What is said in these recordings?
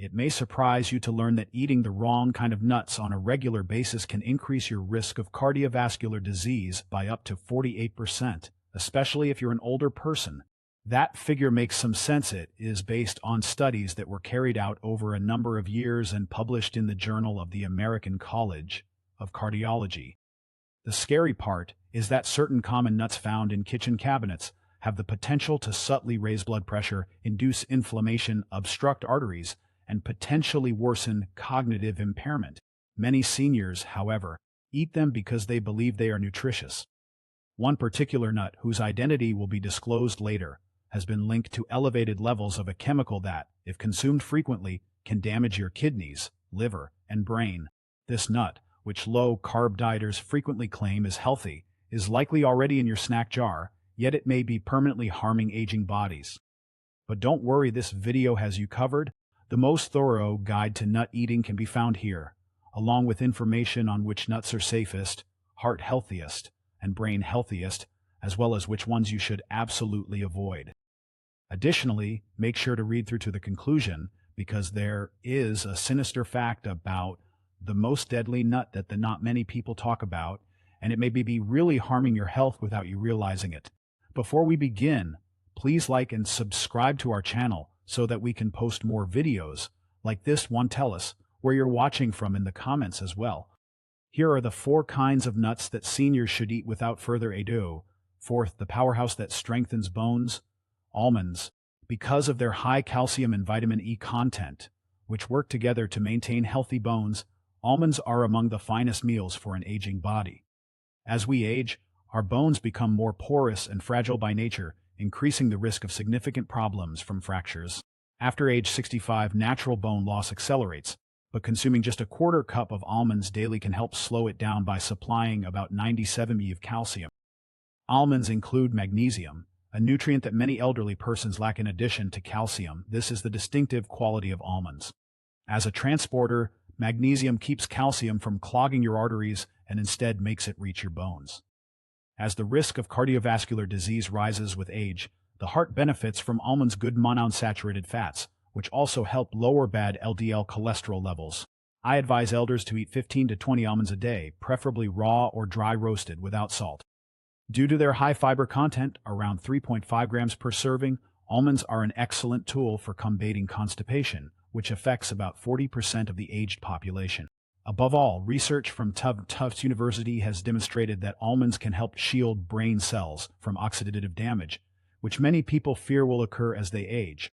It may surprise you to learn that eating the wrong kind of nuts on a regular basis can increase your risk of cardiovascular disease by up to 48%, especially if you're an older person. That figure makes some sense. It is based on studies that were carried out over a number of years and published in the Journal of the American College of Cardiology. The scary part is that certain common nuts found in kitchen cabinets have the potential to subtly raise blood pressure, induce inflammation, obstruct arteries, and potentially worsen cognitive impairment. Many seniors, however, eat them because they believe they are nutritious. One particular nut, whose identity will be disclosed later, has been linked to elevated levels of a chemical that, if consumed frequently, can damage your kidneys, liver, and brain. This nut, which low-carb dieters frequently claim is healthy, is likely already in your snack jar, yet it may be permanently harming aging bodies. But don't worry, this video has you covered. The most thorough guide to nut eating can be found here, along with information on which nuts are safest, heart healthiest, and brain healthiest, as well as which ones you should absolutely avoid. Additionally, make sure to read through to the conclusion, because there is a sinister fact about the most deadly nut that not many people talk about, and it may be really harming your health without you realizing it. Before we begin, please like and subscribe to our channel so that we can post more videos like this one. Tell us where you're watching from in the comments as well. Here are the 4 kinds of nuts that seniors should eat without further ado. Fourth, the powerhouse that strengthens bones. Almonds, because of their high calcium and vitamin E content, which work together to maintain healthy bones, almonds are among the finest meals for an aging body. As we age, our bones become more porous and fragile by nature, increasing the risk of significant problems from fractures. After age 65, natural bone loss accelerates, but consuming just a quarter cup of almonds daily can help slow it down by supplying about 97 mg of calcium. Almonds include magnesium, a nutrient that many elderly persons lack. In addition to calcium, this is the distinctive quality of almonds. As a transporter, magnesium keeps calcium from clogging your arteries and instead makes it reach your bones. As the risk of cardiovascular disease rises with age, the heart benefits from almonds' good monounsaturated fats, which also help lower bad LDL cholesterol levels. I advise elders to eat 15 to 20 almonds a day, preferably raw or dry roasted without salt. Due to their high fiber content, around 3.5 grams per serving, almonds are an excellent tool for combating constipation, which affects about 40% of the aged population. Above all, research from Tufts University has demonstrated that almonds can help shield brain cells from oxidative damage, which many people fear will occur as they age.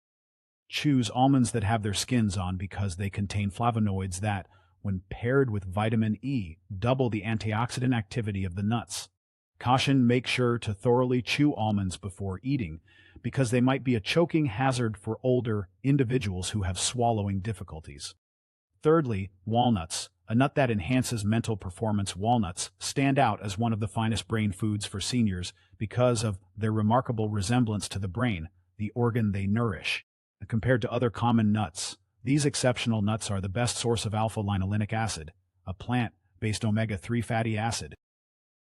Choose almonds that have their skins on because they contain flavonoids that, when paired with vitamin E, double the antioxidant activity of the nuts. Caution: make sure to thoroughly chew almonds before eating, because they might be a choking hazard for older individuals who have swallowing difficulties. Thirdly, walnuts, a nut that enhances mental performance. Walnuts stand out as one of the finest brain foods for seniors because of their remarkable resemblance to the brain, the organ they nourish. Compared to other common nuts, these exceptional nuts are the best source of alpha-linolenic acid, a plant-based omega-3 fatty acid.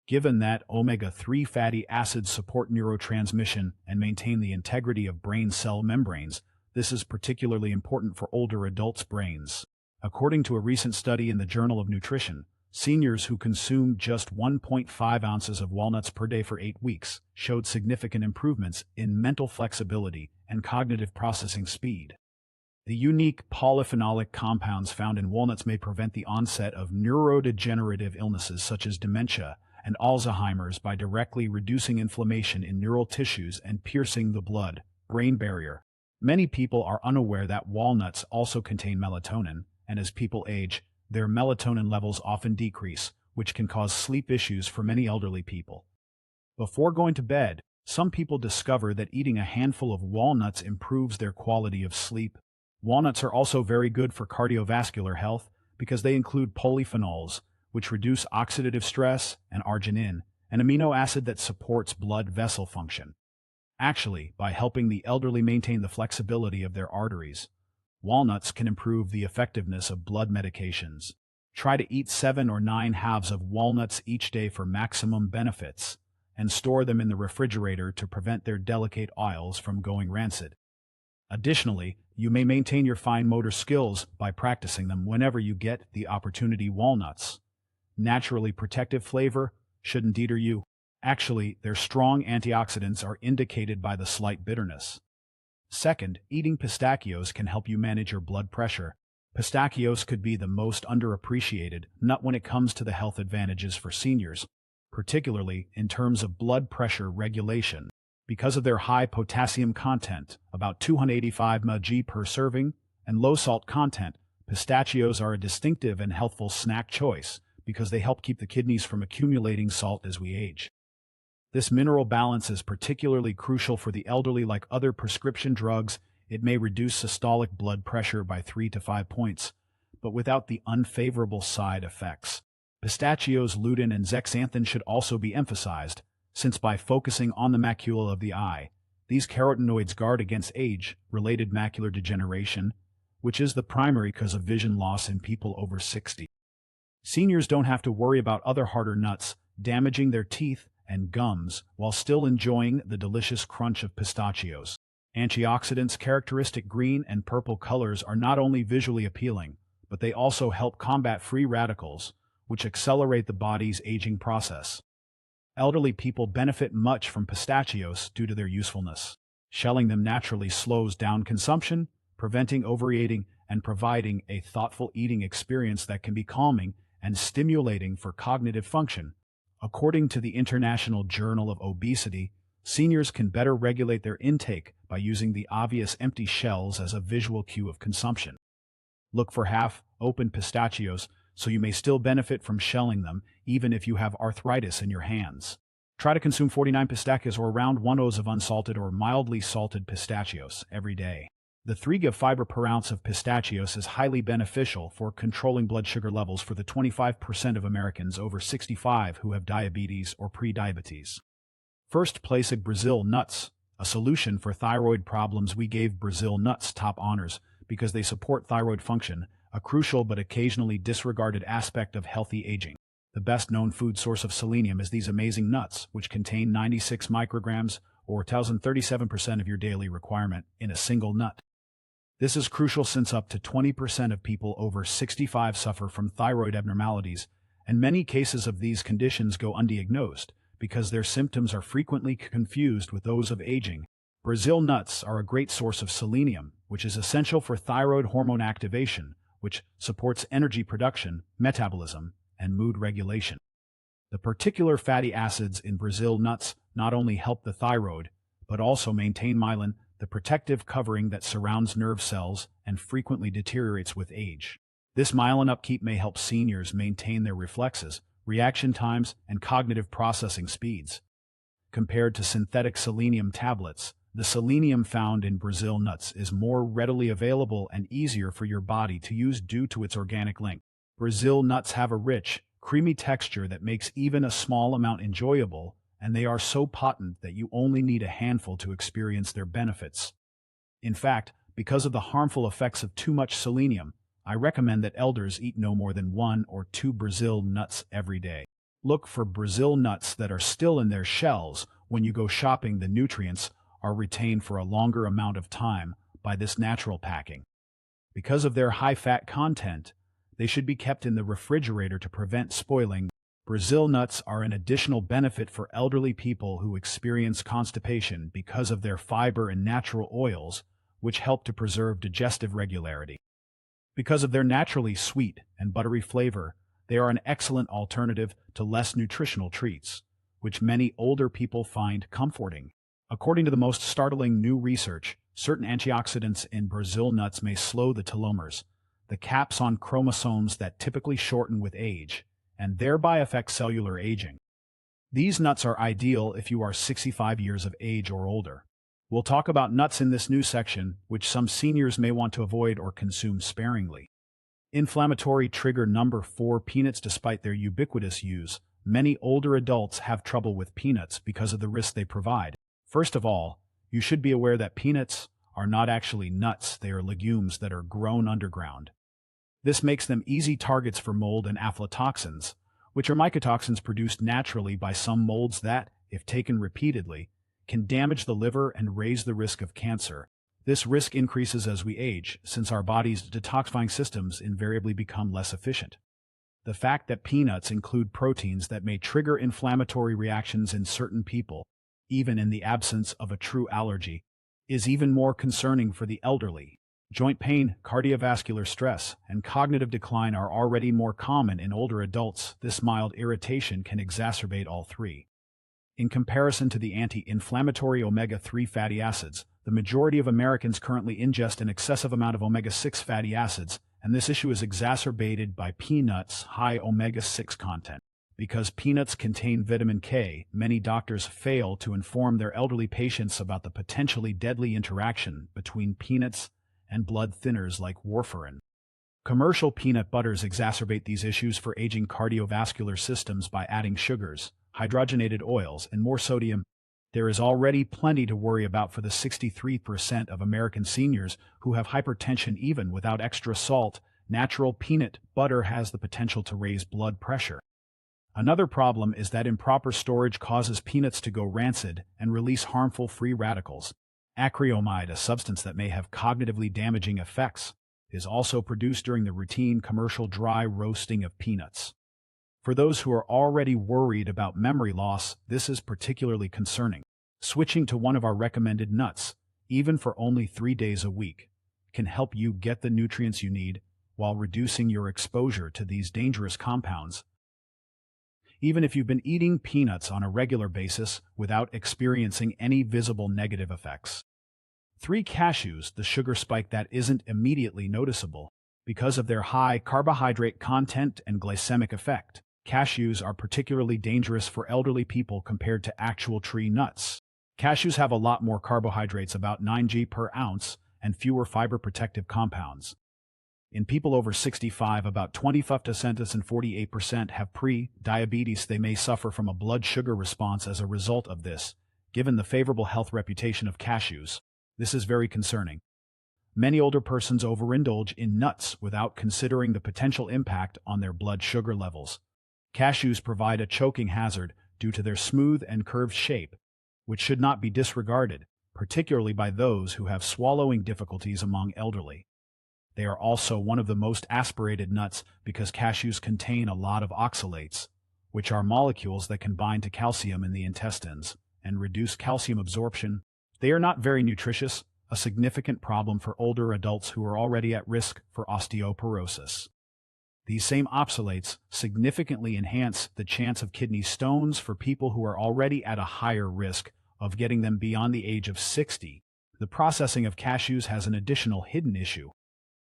Given that omega-3 fatty acids support neurotransmission and maintain the integrity of brain cell membranes, this is particularly important for older adults' brains. According to a recent study in the Journal of Nutrition, seniors who consumed just 1.5 ounces of walnuts per day for 8 weeks showed significant improvements in mental flexibility and cognitive processing speed. The unique polyphenolic compounds found in walnuts may prevent the onset of neurodegenerative illnesses such as dementia and Alzheimer's by directly reducing inflammation in neural tissues and piercing the blood-brain barrier. Many people are unaware that walnuts also contain melatonin, and as people age, their melatonin levels often decrease, which can cause sleep issues for many elderly people. Before going to bed, some people discover that eating a handful of walnuts improves their quality of sleep. Walnuts are also very good for cardiovascular health because they include polyphenols, which reduce oxidative stress, and arginine, an amino acid that supports blood vessel function. Actually, by helping the elderly maintain the flexibility of their arteries, walnuts can improve the effectiveness of blood medications. Try to eat 7 or 9 halves of walnuts each day for maximum benefits, and store them in the refrigerator to prevent their delicate oils from going rancid. Additionally, you may maintain your fine motor skills by practicing them whenever you get the opportunity. Walnuts. Naturally protective flavor shouldn't deter you. Actually, their strong antioxidants are indicated by the slight bitterness. Second, eating pistachios can help you manage your blood pressure. Pistachios could be the most underappreciated nut when it comes to the health advantages for seniors, particularly in terms of blood pressure regulation. Because of their high potassium content, about 285 mg per serving, and low salt content, pistachios are a distinctive and healthful snack choice because they help keep the kidneys from accumulating salt as we age. This mineral balance is particularly crucial for the elderly. Like other prescription drugs, it may reduce systolic blood pressure by 3 to 5 points, but without the unfavorable side effects. Pistachios' lutein and zeaxanthin should also be emphasized, since by focusing on the macula of the eye, these carotenoids guard against age-related macular degeneration, which is the primary cause of vision loss in people over 60. Seniors don't have to worry about other harder nuts damaging their teeth and gums while still enjoying the delicious crunch of pistachios. Antioxidants' characteristic green and purple colors are not only visually appealing, but they also help combat free radicals, which accelerate the body's aging process. Elderly people benefit much from pistachios due to their usefulness. Shelling them naturally slows down consumption, preventing overeating and providing a thoughtful eating experience that can be calming and stimulating for cognitive function. According to the International Journal of Obesity, seniors can better regulate their intake by using the obvious empty shells as a visual cue of consumption. Look for half-open pistachios so you may still benefit from shelling them even if you have arthritis in your hands. Try to consume 49 pistachios or around 1 oz of unsalted or mildly salted pistachios every day. The 3 g of fiber per ounce of pistachios is highly beneficial for controlling blood sugar levels for the 25% of Americans over 65 who have diabetes or pre-diabetes. First place, Brazil nuts, a solution for thyroid problems. We gave Brazil nuts top honors because they support thyroid function, a crucial but occasionally disregarded aspect of healthy aging. The best-known food source of selenium is these amazing nuts, which contain 96 micrograms, or 1,037% of your daily requirement, in a single nut. This is crucial since up to 20% of people over 65 suffer from thyroid abnormalities, and many cases of these conditions go undiagnosed because their symptoms are frequently confused with those of aging. Brazil nuts are a great source of selenium, which is essential for thyroid hormone activation, which supports energy production, metabolism, and mood regulation. The particular fatty acids in Brazil nuts not only help the thyroid, but also maintain myelin, the protective covering that surrounds nerve cells and frequently deteriorates with age. This myelin upkeep may help seniors maintain their reflexes, reaction times, and cognitive processing speeds. Compared to synthetic selenium tablets, the selenium found in Brazil nuts is more readily available and easier for your body to use due to its organic link. Brazil nuts have a rich, creamy texture that makes even a small amount enjoyable, and they are so potent that you only need a handful to experience their benefits. In fact, because of the harmful effects of too much selenium, I recommend that elders eat no more than 1 or 2 Brazil nuts every day. Look for Brazil nuts that are still in their shells when you go shopping. The nutrients are retained for a longer amount of time by this natural packing. Because of their high fat content, they should be kept in the refrigerator to prevent spoiling. Brazil nuts are an additional benefit for elderly people who experience constipation because of their fiber and natural oils, which help to preserve digestive regularity. Because of their naturally sweet and buttery flavor, they are an excellent alternative to less nutritional treats, which many older people find comforting. According to the most startling new research, certain antioxidants in Brazil nuts may slow the telomeres, the caps on chromosomes that typically shorten with age, and thereby affect cellular aging. These nuts are ideal if you are 65 years of age or older. We'll talk about nuts in this new section, which some seniors may want to avoid or consume sparingly. Inflammatory trigger number 4, peanuts. Despite their ubiquitous use, many older adults have trouble with peanuts because of the risk they provide. First of all, you should be aware that peanuts are not actually nuts. They are legumes that are grown underground. This makes them easy targets for mold and aflatoxins, which are mycotoxins produced naturally by some molds that, if taken repeatedly, can damage the liver and raise the risk of cancer. This risk increases as we age, since our body's detoxifying systems invariably become less efficient. The fact that peanuts include proteins that may trigger inflammatory reactions in certain people, even in the absence of a true allergy, is even more concerning for the elderly. Joint pain, cardiovascular stress, and cognitive decline are already more common in older adults. This mild irritation can exacerbate all three. In comparison to the anti-inflammatory omega-3 fatty acids, the majority of Americans currently ingest an excessive amount of omega-6 fatty acids, and this issue is exacerbated by peanuts' high omega-6 content. Because peanuts contain vitamin K, many doctors fail to inform their elderly patients about the potentially deadly interaction between peanuts and blood thinners like warfarin. Commercial peanut butters exacerbate these issues for aging cardiovascular systems by adding sugars, hydrogenated oils, and more sodium. There is already plenty to worry about for the 63% of American seniors who have hypertension even without extra salt. Natural peanut butter has the potential to raise blood pressure. Another problem is that improper storage causes peanuts to go rancid and release harmful free radicals. Acrylamide, a substance that may have cognitively damaging effects, is also produced during the routine commercial dry roasting of peanuts. For those who are already worried about memory loss, this is particularly concerning. Switching to one of our recommended nuts, even for only 3 days a week, can help you get the nutrients you need while reducing your exposure to these dangerous compounds. Even if you've been eating peanuts on a regular basis without experiencing any visible negative effects. 3 cashews, the sugar spike that isn't immediately noticeable because of their high carbohydrate content and glycemic effect. Cashews are particularly dangerous for elderly people compared to actual tree nuts. Cashews have a lot more carbohydrates, about 9 g per ounce, and fewer fiber protective compounds. In people over 65, about 25% and 48% have pre-diabetes. They may suffer from a blood sugar response as a result of this. Given the favorable health reputation of cashews, this is very concerning. Many older persons overindulge in nuts without considering the potential impact on their blood sugar levels. Cashews provide a choking hazard due to their smooth and curved shape, which should not be disregarded, particularly by those who have swallowing difficulties among elderly. They are also one of the most aspirated nuts because cashews contain a lot of oxalates, which are molecules that can bind to calcium in the intestines and reduce calcium absorption. They are not very nutritious, a significant problem for older adults who are already at risk for osteoporosis. These same oxalates significantly enhance the chance of kidney stones for people who are already at a higher risk of getting them beyond the age of 60. The processing of cashews has an additional hidden issue.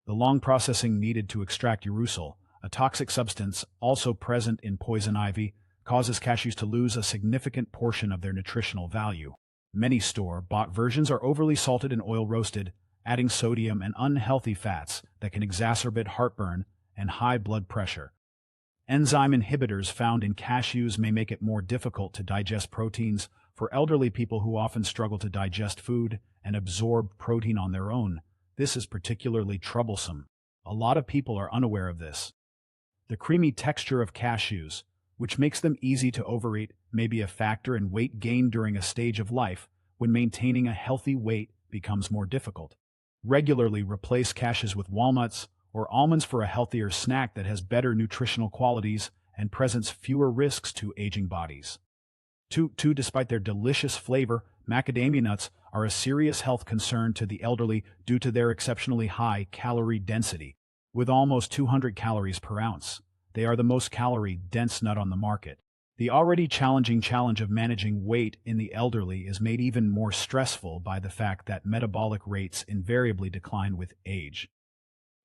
The long processing needed to extract urushiol, a toxic substance also present in poison ivy, causes cashews to lose a significant portion of their nutritional value. Many store-bought versions are overly salted and oil-roasted, adding sodium and unhealthy fats that can exacerbate heartburn and high blood pressure. Enzyme inhibitors found in cashews may make it more difficult to digest proteins for elderly people who often struggle to digest food and absorb protein on their own. This is particularly troublesome. A lot of people are unaware of this. The creamy texture of cashews, which makes them easy to overeat, may be a factor in weight gain during a stage of life when maintaining a healthy weight becomes more difficult. Regularly replace cashews with walnuts or almonds for a healthier snack that has better nutritional qualities and presents fewer risks to aging bodies. 2. Despite their delicious flavor, macadamia nuts are a serious health concern to the elderly due to their exceptionally high calorie density. With almost 200 calories per ounce, they are the most calorie-dense nut on the market. The already challenging challenge of managing weight in the elderly is made even more stressful by the fact that metabolic rates invariably decline with age.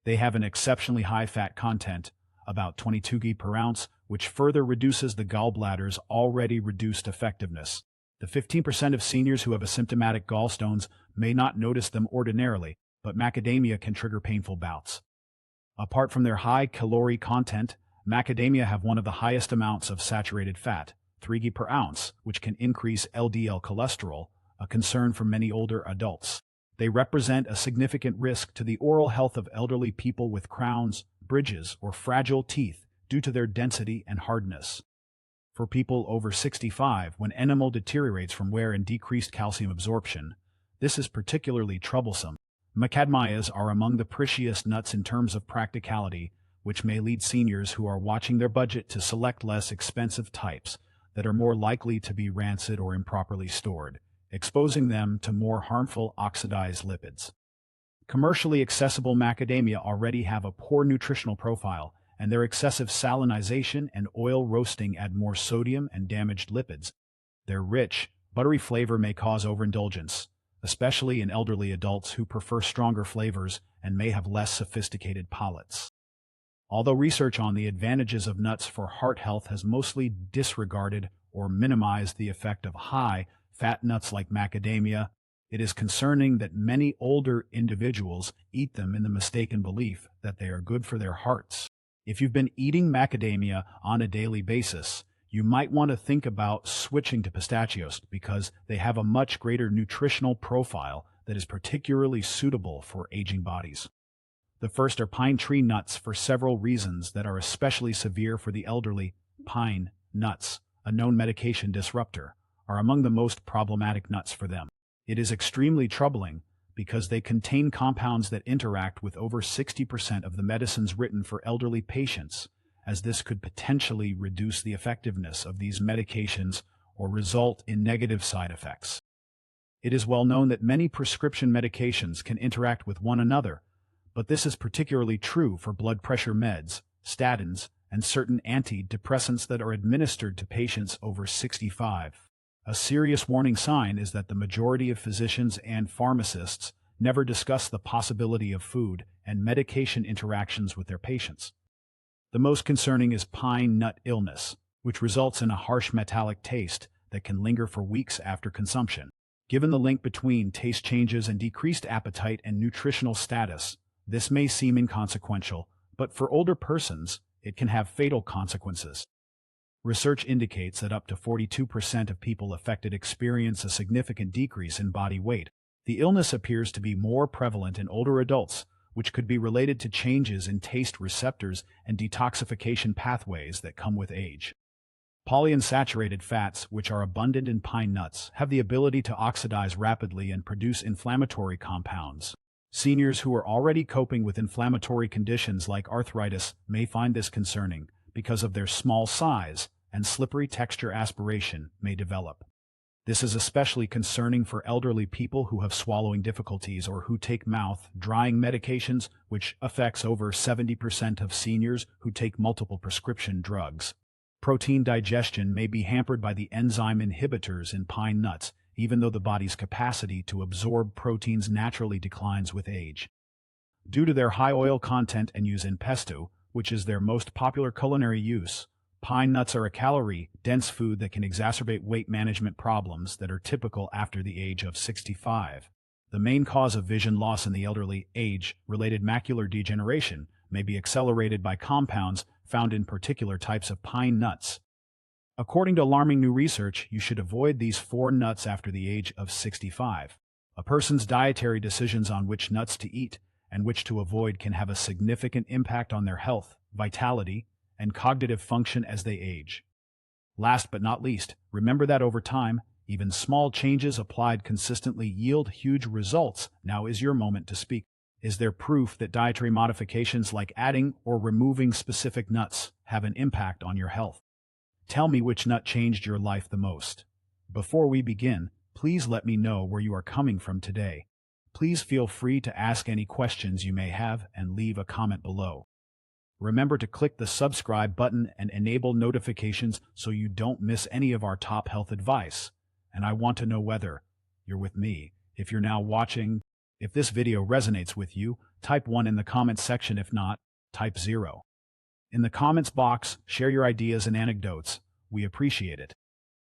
They have an exceptionally high fat content, about 22 g per ounce, which further reduces the gallbladder's already reduced effectiveness. The 15% of seniors who have asymptomatic gallstones may not notice them ordinarily, but macadamia can trigger painful bouts. Apart from their high calorie content, macadamia have one of the highest amounts of saturated fat, 3 g per ounce, which can increase LDL cholesterol, a concern for many older adults. They represent a significant risk to the oral health of elderly people with crowns, bridges, or fragile teeth due to their density and hardness. For people over 65, when enamel deteriorates from wear and decreased calcium absorption, This is particularly troublesome. Macadamias are among the priciest nuts in terms of practicality, which may lead seniors who are watching their budget to select less expensive types that are more likely to be rancid or improperly stored, exposing them to more harmful oxidized lipids. Commercially accessible macadamia already have a poor nutritional profile, and their excessive salinization and oil roasting add more sodium and damaged lipids. Their rich, buttery flavor may cause overindulgence, especially in elderly adults who prefer stronger flavors and may have less sophisticated palates. Although research on the advantages of nuts for heart health has mostly disregarded or minimized the effect of high-fat nuts like macadamia, it is concerning that many older individuals eat them in the mistaken belief that they are good for their hearts. If you've been eating macadamia on a daily basis, you might want to think about switching to pistachios because they have a much greater nutritional profile that is particularly suitable for aging bodies. The first are pine tree nuts for several reasons that are especially severe for the elderly. Pine nuts, a known medication disruptor, are among the most problematic nuts for them. It is extremely troubling because they contain compounds that interact with over 60% of the medicines written for elderly patients, as this could potentially reduce the effectiveness of these medications or result in negative side effects. It is well known that many prescription medications can interact with one another, but this is particularly true for blood pressure meds, statins, and certain antidepressants that are administered to patients over 65. A serious warning sign is that the majority of physicians and pharmacists never discuss the possibility of food and medication interactions with their patients. The most concerning is pine nut illness, which results in a harsh metallic taste that can linger for weeks after consumption. Given the link between taste changes and decreased appetite and nutritional status, this may seem inconsequential, but for older persons, it can have fatal consequences. Research indicates that up to 42% of people affected experience a significant decrease in body weight. The illness appears to be more prevalent in older adults, which could be related to changes in taste receptors and detoxification pathways that come with age. Polyunsaturated fats, which are abundant in pine nuts, have the ability to oxidize rapidly and produce inflammatory compounds. Seniors who are already coping with inflammatory conditions like arthritis may find this concerning because of their small size and slippery texture aspiration may develop. This is especially concerning for elderly people who have swallowing difficulties or who take mouth-drying medications, which affects over 70% of seniors who take multiple prescription drugs. Protein digestion may be hampered by the enzyme inhibitors in pine nuts, even though the body's capacity to absorb proteins naturally declines with age. Due to their high oil content and use in pesto, which is their most popular culinary use, pine nuts are a calorie-dense food that can exacerbate weight management problems that are typical after the age of 65. The main cause of vision loss in the elderly, age-related macular degeneration, may be accelerated by compounds found in particular types of pine nuts. According to alarming new research, you should avoid these 4 nuts after the age of 65. A person's dietary decisions on which nuts to eat and which to avoid can have a significant impact on their health, vitality, and cognitive function as they age. Last but not least, remember that over time, even small changes applied consistently yield huge results. Now is your moment to speak. Is there proof that dietary modifications like adding or removing specific nuts have an impact on your health? Tell me which nut changed your life the most. Before we begin, please let me know where you are coming from today. Please feel free to ask any questions you may have and leave a comment below. Remember to click the subscribe button and enable notifications so you don't miss any of our top health advice. And I want to know whether you're with me. If you're now watching, if this video resonates with you, type 1 in the comments section. If not, type 0. In the comments box, share your ideas and anecdotes. We appreciate it.